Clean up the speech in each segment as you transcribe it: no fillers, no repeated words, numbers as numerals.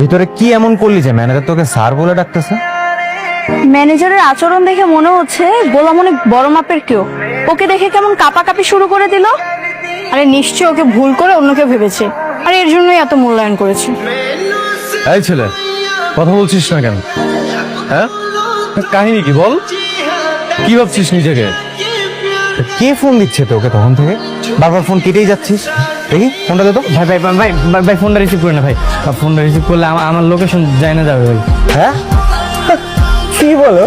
ভিতরে কি এমন করলি যে ম্যানেজার তোকে স্যার বলে ডাকতেছে? ম্যানেজারের আচরণ দেখে মনে হচ্ছে গোলাম অনেক বড় মাপের কেউ। ওকে দেখে কেমন কাঁপাকাঁপি শুরু করে দিল। আরে নিশ্চয় ওকে ভুল করে অন্য কেউ ভেবেছে, আর এর জন্যই এত মূল্যায়ন করেছে। এই ছেলে, কথা বলছিস না কেন? হ্যাঁ, কাহিনী কি বল? কি ভাবছিস নিজেকে? কে ফোন দিচ্ছে তোকে তখন থেকে? বারবার ফোন কেটেই যাচ্ছিস। দেখি ফোনটা দে তো। ভাই ভাই ভাই ভাই ভাই ফোনটা রিসিভ করে না ভাই। ফোনটা রিসিভ করলে আমার লোকেশন যায় না যাবে ভাই। হ্যাঁ কি বলো?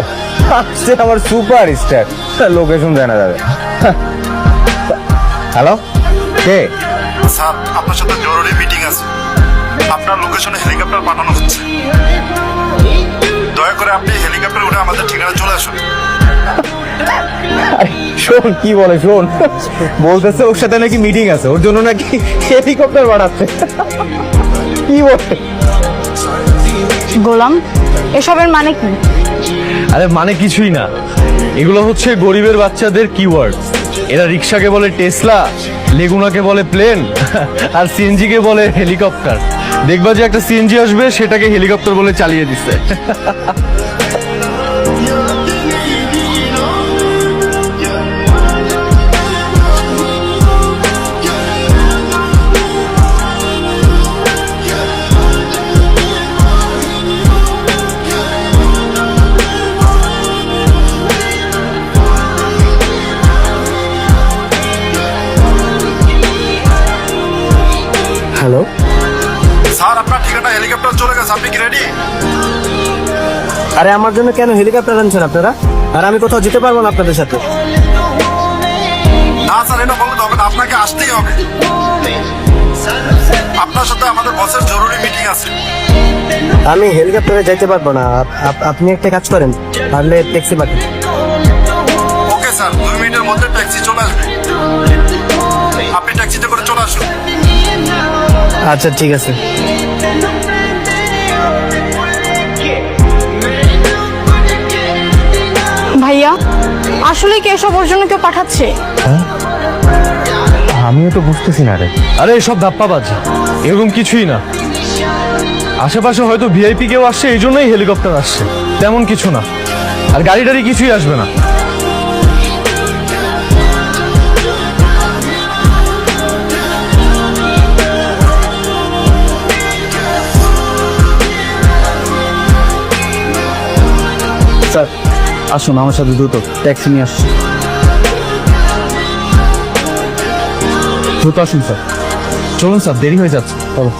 আসছে আমার সুপার স্টার, লোকেশন জানা যাবে। হ্যালো, কে? স্যার, আপনার সাথে জরুরি মিটিং আছে। আপনার লোকেশনে হেলিকপ্টার পাঠানো হচ্ছে। দয়া করে আপনি হেলিকপ্টার উঠে আমাদের ঠিকানা চলে আসুন। আরে শোন কি বলে, শোন বলতেছে ওর সাথে নাকি মিটিং আছে, ওর জন্য নাকি হেলিকপ্টার বানাচ্ছে। কি বলে? গোলাম, এসবের মানে কি? আরে মানে কিছুই না, এগুলো হচ্ছে গরিবের বাচ্চাদের কিওয়ার্ড। এরা রিক্সাকে বলে টেসলা, লেগুনাকে বলে প্লেন, আর সিএনজি কে বলে হেলিকপ্টার। দেখবা যে একটা সিএনজি আসবে, সেটাকে হেলিকপ্টার বলে চালিয়ে দিচ্ছে। হ্যালো, স্যার, আপনার ঠিকানা হেলিকপ্টার চলে গেছে। আপনি কি রেডি? আরে আমার জন্য কেন হেলিকপ্টার আনছেন আপনারা? আর আমি কোথাও যেতে পারবো না আপনাদের সাথে। না স্যার, এটা বলতে হবে না, আপনাকে আসতেই হবে। আপনার সাথে আমাদের বসের জরুরি মিটিং আছে। আমি হেলিকপ্টারে যাইতে পারবো না। আপনি একটা কাজ করেন, পারলে ট্যাক্সি পাঠান। ওকে স্যার, 2 মিনিটের মধ্যে ট্যাক্সি চলে আসবে। আপনি ট্যাক্সিতে করে চলে আসুন। আচ্ছা ঠিক আছে। ভাইয়া, আসলে কি এসব ওর জন্য কেউ পাঠাচ্ছে? আমিও তো বুঝতেছি না রে। আরে এসব ধাপ্পাবাজ, এরকম কিছুই না। আশেপাশে হয়তো ভিআইপি কেউ আসছে, এই জন্যই হেলিকপ্টার আসছে, তেমন কিছু না। আর গাড়ি টাড়ি কিছুই আসবে না। স্যার আসুন আমার সাথে দ্রুত, ট্যাক্সি নিয়ে আসছি। দ্রুত আসুন স্যার। চলুন স্যার, দেরি হয়ে যাচ্ছে। চলো।